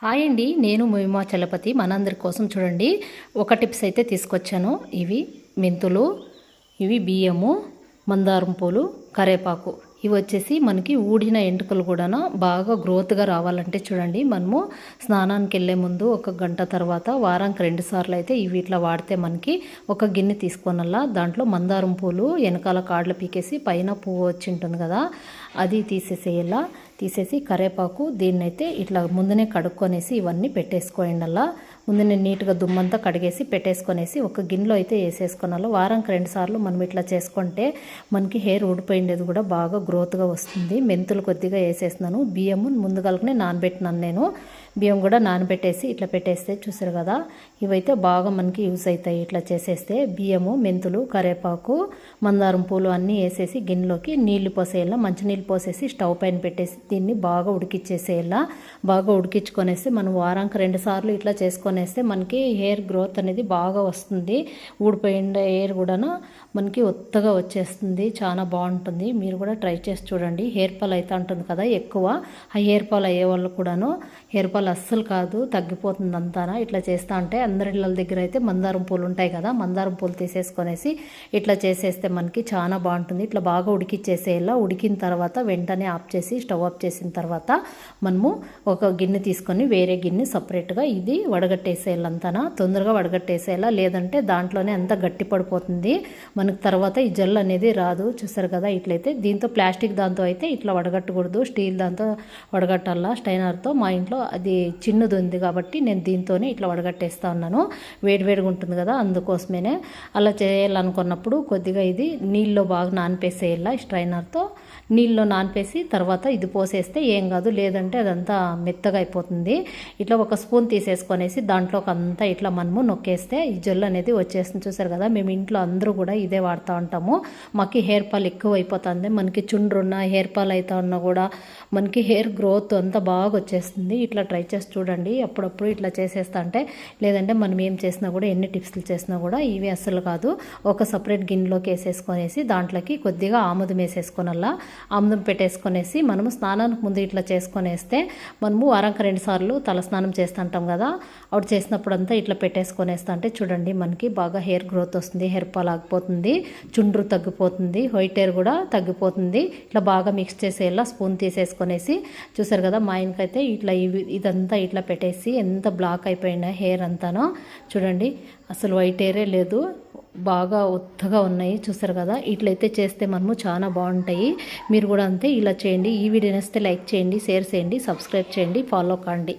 Hi అండి, నేను మహిమా చలపతి. మనందరి కోసం చూడండి ఒక టిప్స్ అయితే తీసుకొచ్చాను. ఇవి మెంతులు, ఇవి బియ్యము, మందారం పూలు, కరేపాకు. ఇవి వచ్చేసి మనకి ఊడిన ఎంటుకలు కూడా బాగా గ్రోత్గా రావాలంటే చూడండి, మనము స్నానానికి వెళ్ళే ముందు ఒక గంట తర్వాత వారానికి 2 సార్లు అయితే ఇవి ఇట్లా వాడితే మనకి ఒక గిన్నె తీసుకోనల్లా దాంట్లో మందారం పూలు వెనకాల కాడలు పీకేసి పైన పువ్వు వచ్చి ఉంటుంది కదా, అది తీసేసేయాల. తీసేసి కరేపాకు దీన్నైతే ఇట్లా ముందునే కడుక్కొనేసి ఇవన్నీ పెట్టేసుకోండి. అలా ముందునే నీట్గా దుమ్మంతా కడిగేసి పెట్టేసుకొనేసి ఒక గిన్నెలో అయితే వేసేసుకున్నాను. వారానికి 2 సార్లు మనం ఇట్లా చేసుకుంటే మనకి హెయిర్ ఊడిపోయిండేది కూడా బాగా గ్రోత్గా వస్తుంది. మెంతులు కొద్దిగా వేసేస్తున్నాను. బియ్యము ముందుగానే నానబెట్టినాను నేను. బియ్యం కూడా నానబెట్టేసి ఇట్లా పెట్టేస్తే చూసారు కదా, ఇవైతే బాగా మనకి యూస్ అవుతాయి. ఇట్లా చేసేస్తే బియ్యము, మెంతులు, కరేపాకు, మందారం పూలు అన్నీ వేసేసి గిన్నెలోకి నీళ్లు పోసేయాల. మంచినీళ్ళు పోసేసి స్టవ్ పైన పెట్టేసి దీన్ని బాగా ఉడికిచ్చేసేయాల. బాగా ఉడికించుకొనేసి మనం వారానికి 2 సార్లు ఇట్లా చేసుకొనేస్తే మనకి హెయిర్ గ్రోత్ అనేది బాగా వస్తుంది. ఊడిపోయిన హెయిర్ కూడా మనకి ఒత్తగా వచ్చేస్తుంది. చాలా బాగుంటుంది. మీరు కూడా ట్రై చేసి చూడండి. హెయిర్ ఫాల్ అయితే ఉంటుంది కదా ఎక్కువ, ఆ హెయిర్ ఫాల్ అయ్యే వాళ్ళు కూడాను హెయిర్ ఫాల్ అస్సలు కాదు, తగ్గిపోతుంది అంతా. ఇట్లా చేస్తా అంటే అందరి ఇళ్ళ దగ్గర అయితే మందారం పూలు ఉంటాయి కదా, మందారం పూలు తీసేసుకొనేసి ఇట్లా చేసేస్తే మనకి చాలా బాగుంటుంది. ఇట్లా బాగా ఉడికిచ్చేసేయాల. ఉడికిన తర్వాత వెంటనే ఆఫ్ చేసి స్టవ్ ఆఫ్ చేసిన తర్వాత మనము ఒక గిన్నె తీసుకొని వేరే గిన్నె సపరేట్గా ఇది వడగట్టేసేయాలంతా. తొందరగా వడగట్టేసేయాల, లేదంటే దాంట్లోనే అంతా గట్టి పడిపోతుంది మనకు. తర్వాత ఈ జెల్ అనేది రాదు. చూసారు కదా, ఇట్లయితే దీంతో ప్లాస్టిక్ దాంతో అయితే ఇట్లా వడగట్టకూడదు, స్టీల్ దాంతో వడగట్టాల స్టైనర్తో. మా ఇంట్లో అది చిన్నది ఉంది కాబట్టి నేను దీంతోనే ఇట్లా వడగట్టేస్తా ఉన్నాను. వేడివేడిగా ఉంటుంది కదా, అందుకోసమేనే అలా చేయాలనుకున్నప్పుడు కొద్దిగా ఇది నీళ్ళలో బాగా నానిపేసేయాల. స్ట్రైనర్తో నీళ్ళలో నానిపేసి తర్వాత ఇది పోసేస్తే ఏం కాదు, లేదంటే అదంతా మెత్తగా అయిపోతుంది. ఇట్లా ఒక స్పూన్ తీసేసుకొనేసి దాంట్లోకి అంతా ఇట్లా మనము నొక్కేస్తే ఈ జెల్ అనేది వచ్చేస్తుంది. చూసారు కదా, మేము ఇంట్లో అందరూ కూడా ఇదే వాడుతూ ఉంటాము. మాకు హెయిర్ ఫాల్ ఎక్కువ అయిపోతుంది. మనకి చుండ్రున్న హెయిర్ ఫాల్ అవుతా ఉన్నా కూడా మనకి హెయిర్ గ్రోత్ అంతా బాగా వచ్చేస్తుంది. ఇట్లా ట్రై చేసి చూడండి. అప్పుడప్పుడు ఇట్లా చేసేస్తా అంటే, లేదంటే మనం ఏం చేసినా కూడా ఎన్ని టిప్స్లు చేసినా కూడా ఇవి అస్సలు కాదు. ఒక సపరేట్ గిన్నెలోకి వేసేసుకొనేసి దాంట్లోకి కొద్దిగా ఆముదం వేసేసుకొనల్లా. ఆముదం పెట్టేసుకొనేసి మనము స్నానానికి ముందు ఇట్లా చేసుకొనేస్తే మనము వారానికి 2 సార్లు తల స్నానం చేస్తుంటాం కదా, అప్పుడు చేసినప్పుడు అంతా ఇట్లా పెట్టేసుకొనేస్తా అంటే చూడండి మనకి బాగా హెయిర్ గ్రోత్ వస్తుంది. హెయిర్ ఫాల్ ఆగిపోతుంది, చుండ్రు తగ్గిపోతుంది, వైట్ హెయిర్ కూడా తగ్గిపోతుంది. ఇట్లా బాగా మిక్స్ చేసేలా స్పూన్ తీసేసుకొనేసి చూసారు కదా, మా ఆయనకైతే ఇట్లా ఇదంతా ఇట్లా పెట్టేసి ఎంత బ్లాక్ అయిపోయిన హెయిర్ అంతానో చూడండి, అసలు వైట్ హెయిరే లేదు, బాగా ఒత్తగా ఉన్నాయి. చూసారు కదా, ఇట్లయితే చేస్తే మనము చాలా బాగుంటాయి. మీరు కూడా అంతే ఇలా చేయండి. ఈ వీడియో నచ్చితే లైక్ చేయండి, షేర్ చేయండి, సబ్స్క్రైబ్ చేయండి, ఫాలో కాండి.